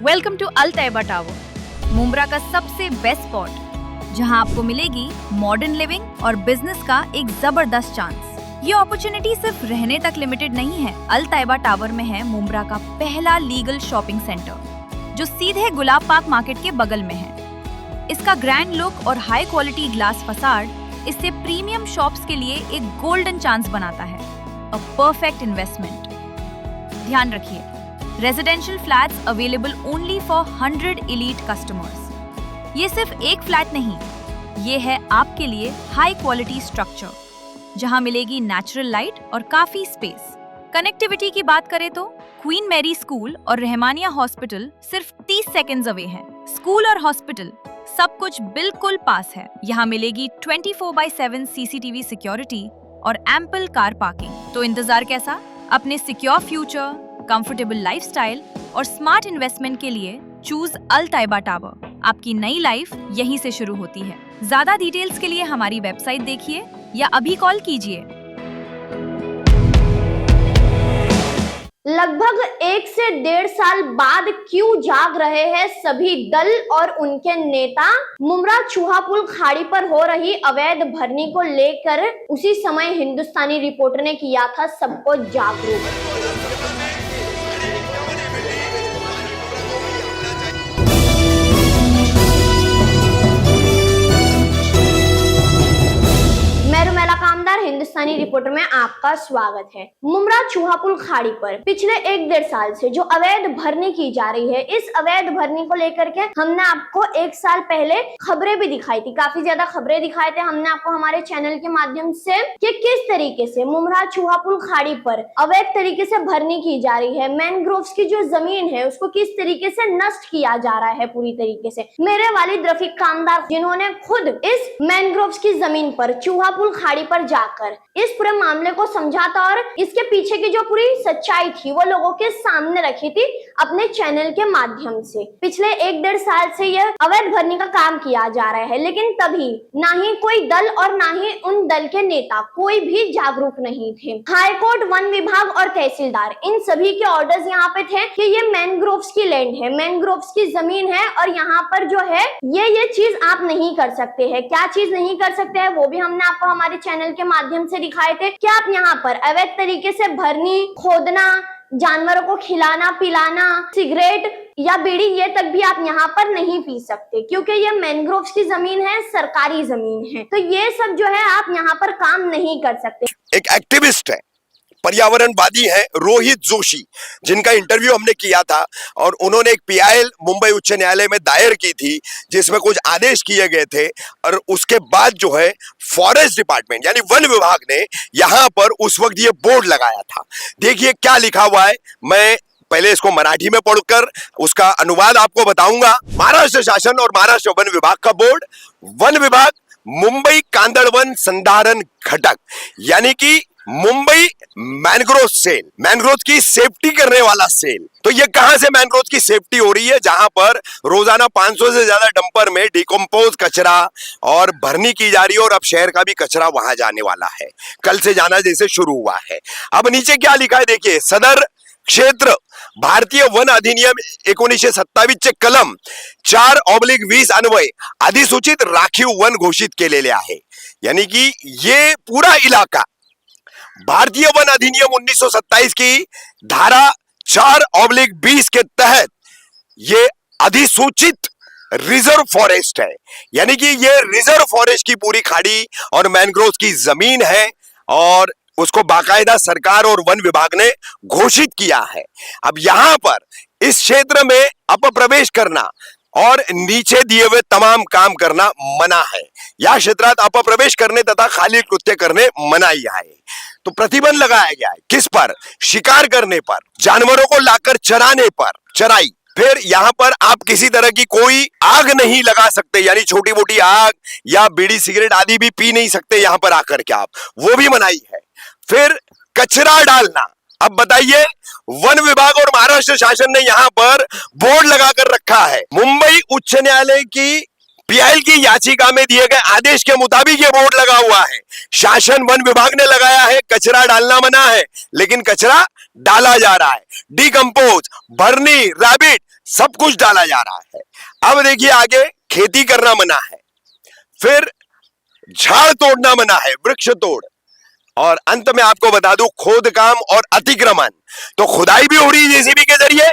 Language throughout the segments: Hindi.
Welcome to Al Tayyaba tower, Mumbra का सबसे बेस्ट स्पॉट, जहां आपको मिलेगी मॉडर्न लिविंग और बिजनेस का एक जबरदस्त चांस। ये अपॉर्चुनिटी सिर्फ रहने तक लिमिटेड नहीं है। अल तैयबा टावर में है मुंब्रा का पहला लीगल शॉपिंग सेंटर, जो सीधे गुलाब पार्क मार्केट के बगल में है। इसका ग्रैंड लुक और हाई क्वालिटी ग्लास फसाड इसे प्रीमियम शॉप्स के लिए एक गोल्डन चांस बनाता है। A perfect investment. ध्यान रखिए, residential flats available only for 100 elite customers. ये सिर्फ एक फ्लैट नहीं, ये है आपके लिए हाई क्वालिटी स्ट्रक्चर, जहां मिलेगी नेचुरल लाइट और काफी स्पेस। कनेक्टिविटी की बात करें तो क्वीन मैरी स्कूल और रहमानिया हॉस्पिटल सिर्फ 30 सेकेंड्स अवे है। स्कूल और हॉस्पिटल सब कुछ बिल्कुल पास है। यहाँ मिलेगी 24/7 CCTV सिक्योरिटी और एम्पल कार पार्किंग। तो इंतजार कैसा? अपने सिक्योर फ्यूचर, कंफर्टेबल लाइफस्टाइल और स्मार्ट इन्वेस्टमेंट के लिए चूज अल तैयबा टावर। आपकी नई लाइफ यहीं से शुरू होती है। ज्यादा डिटेल्स के लिए हमारी वेबसाइट देखिए या अभी कॉल कीजिए। लगभग 1 से 1.5 साल बाद क्यों जाग रहे हैं सभी दल और उनके नेता? मुंब्रा चूहा पुल खाड़ी पर हो रही अवैध भरनी को लेकर उसी समय हिंदुस्तानी रिपोर्टर ने किया था सबको जागरूक। हिंदुस्तानी रिपोर्टर में आपका स्वागत है। मुंब्रा चूहा पुल खाड़ी पर पिछले 1-1.5 साल से जो अवैध भरनी की जा रही है, इस अवैध भरनी को लेकर के हमने आपको 1 साल पहले खबरें भी दिखाई थी, काफी ज्यादा खबरें दिखाए थे हमने आपको हमारे चैनल के माध्यम से कि किस तरीके से मुंब्रा चूहा पुल खाड़ी पर अवैध तरीके से भरनी की जा रही है। मैनग्रोव्स की जो जमीन है उसको किस तरीके से नष्ट किया जा रहा है पूरी तरीके से। मेरे वालिद रफीक कामदार, जिन्होंने खुद इस मैनग्रोव्स की जमीन पर चूहा पुल खाड़ी पर जाकर इस पूरे मामले को समझा था और इसके पीछे की जो पूरी सच्चाई थी वो लोगों के सामने रखी थी अपने चैनल के माध्यम से। पिछले 1-1.5 साल से यह अवैध भरनी का काम किया जा रहा है, लेकिन तभी ना ही कोई दल और ना ही उन दल के नेता कोई भी जागरूक नहीं थे। हाईकोर्ट, वन विभाग और तहसीलदार, इन सभी के ऑर्डर्स यहाँ पे थे कि ये मैनग्रोव्स की लैंड है, मैनग्रोव्स की जमीन है और यहाँ पर जो है ये चीज आप नहीं कर सकते हैं। क्या चीज नहीं कर सकते हैं वो भी हमने आपको हमारे चैनल के माध्यम से दिखाए थे कि आप यहाँ पर अवैध तरीके से भरनी, खोदना, जानवरों को खिलाना पिलाना, सिगरेट या बीड़ी ये तक भी आप यहाँ पर नहीं पी सकते, क्योंकि ये मैनग्रोव्स की जमीन है, सरकारी जमीन है। तो ये सब जो है आप यहाँ पर काम नहीं कर सकते। एक एक्टिविस्ट है, पर्यावरणवादी है रोहित जोशी, जिनका इंटरव्यू हमने किया था और उन्होंने एक PIL मुंबई उच्च न्यायालय में दायर की थी जिसमें कुछ आदेश किए गए थे और उसके बाद जो है फॉरेस्ट डिपार्टमेंट यानी वन विभाग ने यहाँ पर उस वक्त ये बोर्ड लगाया था। देखिए क्या लिखा हुआ है, मैं पहले इसको मराठी में पढ़कर उसका अनुवाद आपको बताऊंगा। महाराष्ट्र शासन और महाराष्ट्र वन विभाग का बोर्ड, वन विभाग मुंबई कांदळवन संधारण घटक, यानी कि मुंबई मैनग्रोव सेल, मैनग्रोव की सेफ्टी करने वाला सेल। तो ये कहां से मैनग्रोव की सेफ्टी हो रही है? जहां पर रोजाना 500 से ज्यादा डंपर में डिकम्पोज कचरा और भरनी की जा रही है और अब शहर का भी कचरा वहां जाने वाला है, कल से जाना जैसे शुरू हुआ है। अब नीचे क्या लिखा है देखिए, सदर क्षेत्र भारतीय वन अधिनियम 1927 चे कलम 4/20 अन्वय अधिसूचित राखीव वन घोषित केलेले आहे। यानी कि ये पूरा इलाका भारतीय वन अधिनियम 1927 की धारा 4/20 के तहत ये अधिसूचित रिजर्व फॉरेस्ट है। यानी कि ये रिजर्व फॉरेस्ट की पूरी खाड़ी और मैनग्रोव की जमीन है और उसको बाकायदा सरकार और वन विभाग ने घोषित किया है। अब यहां पर इस क्षेत्र में अपप्रवेश करना और नीचे दिए हुए तमाम काम करना मना है। या क्षेत्रात अपप्रवेश करने तथा खाली कृत्य करने मनाही आहे। तो प्रतिबंध लगाया गया है किस पर? शिकार करने पर, जानवरों को लाकर चराने पर, चराई। फिर यहाँ पर आप किसी तरह की कोई आग नहीं लगा सकते, यानी छोटी मोटी आग या बीड़ी सिगरेट आदि भी पी नहीं सकते यहाँ पर आकर के आप, वो भी मनाही है। फिर कचरा डालना, अब बताइए, वन विभाग और महाराष्ट्र शासन ने यहाँ पर बोर्ड लगाकर रखा है। मुंबई उच्च न्यायालय की PIL की याचिका में दिए गए आदेश के मुताबिक ये बोर्ड लगा हुआ है। शासन वन विभाग ने लगाया है, कचरा डालना मना है, लेकिन कचरा डाला जा रहा है। डिकम्पोज, भरनी, रैबिट, सब कुछ डाला जा रहा है। अब देखिए आगे खेती करना मना है, फिर झाड़ तोड़ना मना है, वृक्ष तोड़, और अंत में आपको बता दूं खोदकाम और अतिक्रमण। तो खुदाई भी हो रही है जेसीबी के जरिए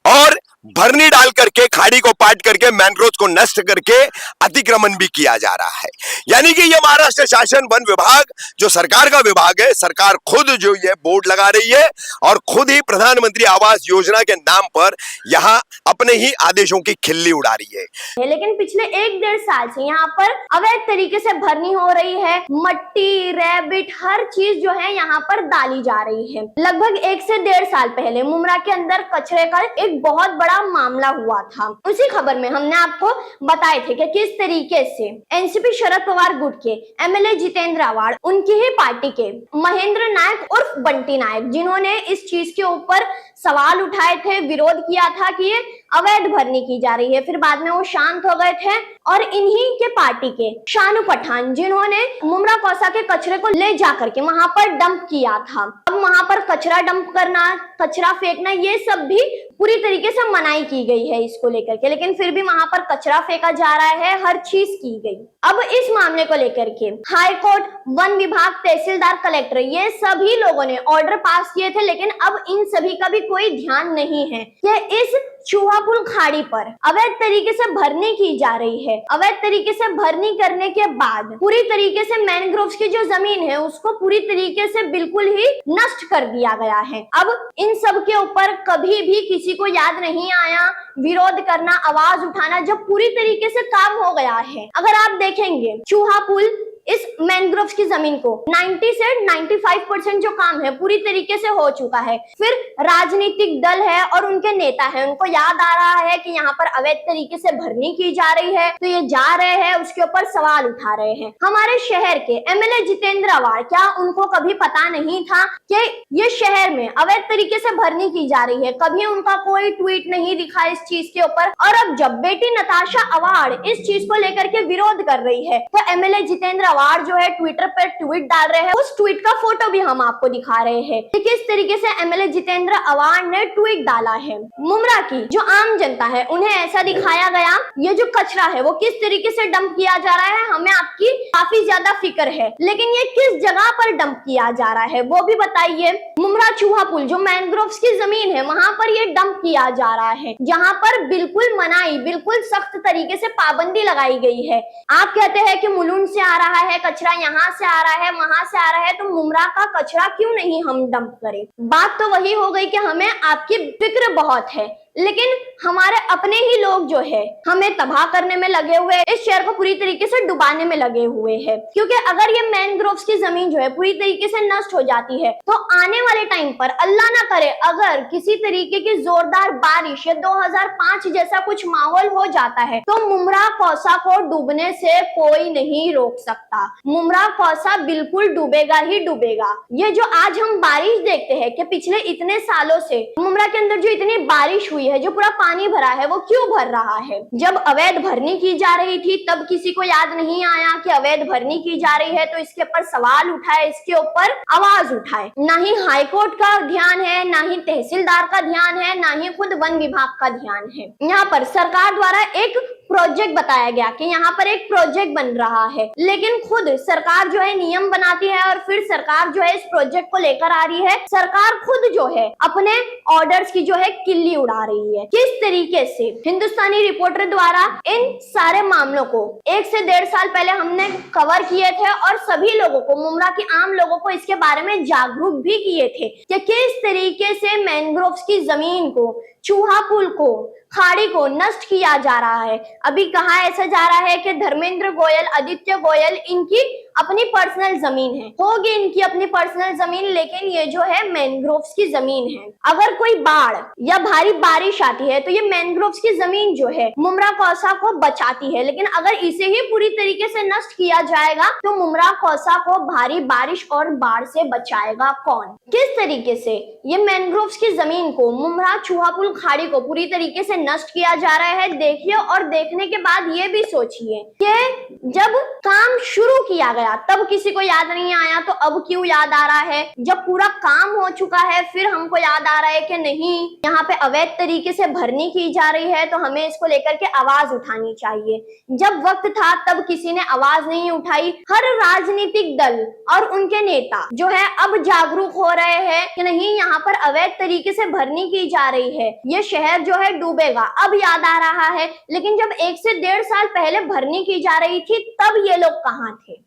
और भरनी डाल करके खाड़ी को पाट करके मैनग्रोव को नष्ट करके अतिक्रमण भी किया जा रहा है। यानी कि ये महाराष्ट्र शासन वन विभाग जो सरकार का विभाग है, सरकार खुद जो ये बोर्ड लगा रही है और खुद ही प्रधानमंत्री आवास योजना के नाम पर यहाँ अपने ही आदेशों की खिल्ली उड़ा रही है। लेकिन पिछले 1-1.5 साल से यहाँ पर अवैध तरीके से भरनी हो रही है, मट्टी, रैबिट, हर चीज जो है यहाँ पर डाली जा रही है। लगभग 1 से 1.5 साल पहले मुमरा के अंदर कचरे का एक बहुत बड़ा मामला हुआ था। उसी खबर में हमने आपको बताए थे कि किस तरीके से एनसीपी शरद पवार गुट के एमएलए जितेंद्र आवाड, उनकी ही पार्टी के महेंद्र नायक उर्फ बंटी नायक, जिन्होंने इस चीज के ऊपर सवाल उठाए थे, विरोध किया था कि ये अवैध भरनी की जा रही है, फिर बाद में वो शांत हो गए थे। और इन्हीं के पार्टी के शानू पठान, जिन्होंने मुमरा कौसा के कचरे को ले जाकर के वहां पर डंप किया था। अब वहां पर कचरा डंप करना, कचरा फेंकना, ये सब भी पूरी तरीके से मनाही की गई है इसको लेकर के, लेकिन फिर भी वहां पर कचरा फेंका जा रहा है, हर चीज की गई। अब इस मामले को लेकर के हाई कोर्ट, वन विभाग, तहसीलदार, कलेक्टर, ये सभी लोगों ने ऑर्डर पास किए थे, लेकिन अब इन सभी का भी कोई ध्यान नहीं है कि इस चूहापुल खाड़ी पर अवैध तरीके से भरनी की जा रही है। अवैध तरीके से भरनी करने के बाद पूरी तरीके से मैनग्रोव की जो जमीन है उसको पूरी तरीके से बिल्कुल ही नष्ट कर दिया गया है। अब इन सब के ऊपर कभी भी किसी को याद नहीं आया विरोध करना, आवाज उठाना, जब पूरी तरीके से काम हो गया है। अगर आप देखेंगे चूहापुल इस मैनग्रोव की जमीन को 90 से 95% जो काम है पूरी तरीके से हो चुका है। फिर राजनीतिक दल है और उनके नेता है, उनको याद आ रहा है कि यहाँ पर अवैध तरीके से भरनी की जा रही है, तो ये जा रहे हैं, उसके ऊपर सवाल उठा रहे हैं। हमारे शहर के एमएलए जितेंद्र आवाड, क्या उनको कभी पता नहीं था कि ये शहर में अवैध तरीके से भरनी की जा रही है? कभी उनका कोई ट्वीट नहीं दिखा इस चीज के ऊपर। और अब जब बेटी नताशा आवाड इस चीज को लेकर के विरोध कर रही है तो एमएलए जितेंद्र आवाड जो है ट्विटर पर ट्वीट डाल रहे हैं। उस ट्वीट का फोटो भी हम आपको दिखा रहे हैं कि किस तरीके से एमएलए जितेंद्र आवाड ने ट्वीट डाला है। मुमरा की जो आम जनता है उन्हें ऐसा दिखाया गया, ये जो कचरा है वो किस तरीके से डंप किया जा रहा है, हमें आपकी काफी ज्यादा फिक्र है, लेकिन ये किस जगह पर डंप किया जा रहा है वो भी बताइए। मुमरा चूहापुल जो मैनग्रोव की जमीन है वहां पर ये डंप किया जा रहा है, जहां पर बिल्कुल मनाही, बिल्कुल सख्त तरीके से पाबंदी लगाई गई है। आप कहते हैं कि मुलुंड से आ रहा है कचरा, यहाँ से आ रहा है, वहां से आ रहा है, तो मुमरा का कचरा क्यों नहीं हम डंप करें? बात तो वही हो गई कि हमें आपकी फिक्र बहुत है, लेकिन हमारे अपने ही लोग जो है हमें तबाह करने में लगे हुए, इस शहर को पूरी तरीके से डुबाने में लगे हुए हैं। क्योंकि अगर ये मैनग्रोव की जमीन जो है पूरी तरीके से नष्ट हो जाती है तो आने वाले टाइम पर अल्लाह ना करे अगर किसी तरीके की जोरदार बारिश या 2005 जैसा कुछ माहौल हो जाता है तो मुमरा कौसा को डूबने से कोई नहीं रोक सकता। मुमरा कौसा बिल्कुल डूबेगा ही डूबेगा। ये जो आज हम बारिश देखते हैं कि पिछले इतने सालों से मुमरा के अंदर जो इतनी बारिश हुई है, जो पूरा पानी भरा है, वो क्यों भर रहा है? जब अवैध भरनी की जा रही थी तब किसी को याद नहीं आया कि अवैध भरनी की जा रही है, तो इसके ऊपर सवाल उठाए, इसके ऊपर आवाज उठाए। ना ही हाईकोर्ट का ध्यान है, ना ही तहसीलदार का ध्यान है, ना ही खुद वन विभाग का ध्यान है। यहाँ पर सरकार द्वारा एक प्रोजेक्ट बताया गया कि यहाँ पर एक प्रोजेक्ट बन रहा है, लेकिन खुद सरकार जो है नियम बनाती है और फिर सरकार जो है इस प्रोजेक्ट को लेकर आ रही है। सरकार खुद जो है अपने ऑर्डर्स की जो है किल्ली उड़ा रही है। किस तरीके से हिंदुस्तानी रिपोर्टर द्वारा इन सारे मामलों को 1 से 1.5 साल पहले हमने कवर किए थे और सभी लोगों को, मुमरा के आम लोगों को इसके बारे में जागरूक भी किए थे कि किस तरीके से मैनग्रोव की जमीन को, चूहापुल को, खाड़ी को नष्ट किया जा रहा है। अभी कहा ऐसा जा रहा है कि धर्मेंद्र गोयल, आदित्य गोयल, इनकी अपनी पर्सनल जमीन है, होगी इनकी अपनी पर्सनल जमीन, लेकिन ये जो है मैनग्रोव की जमीन है। अगर कोई बाढ़ या भारी बारिश आती है तो ये मैनग्रोव की जमीन जो है मुमरा कौसा को बचाती है, लेकिन अगर इसे ही पूरी तरीके से नष्ट किया जाएगा तो मुमरा कौसा को भारी बारिश और बाढ़ से बचाएगा कौन? किस तरीके से ये मैनग्रोव की जमीन को, मुमरा चूहापुल खाड़ी को पूरी तरीके से नष्ट किया जा रहा है, देखिए। और देखने के बाद ये भी सोचिए कि जब काम शुरू किया गया आया तब किसी को याद नहीं आया, तो अब क्यों याद आ रहा है? जब पूरा काम हो चुका है फिर हमको याद आ रहा है कि नहीं, यहाँ पे अवैध तरीके से भरनी की जा रही है तो हमें इसको लेकर के आवाज उठानी चाहिए। जब वक्त था तब किसी ने आवाज नहीं उठाई। हर राजनीतिक दल और उनके नेता जो है अब जागरूक हो रहे हैं कि नहीं, यहाँ पर अवैध तरीके से भरनी की जा रही है, ये शहर जो है डूबेगा। अब याद आ रहा है, लेकिन जब 1 से 1.5 साल पहले भरनी की जा रही थी तब ये लोग कहाँ थे?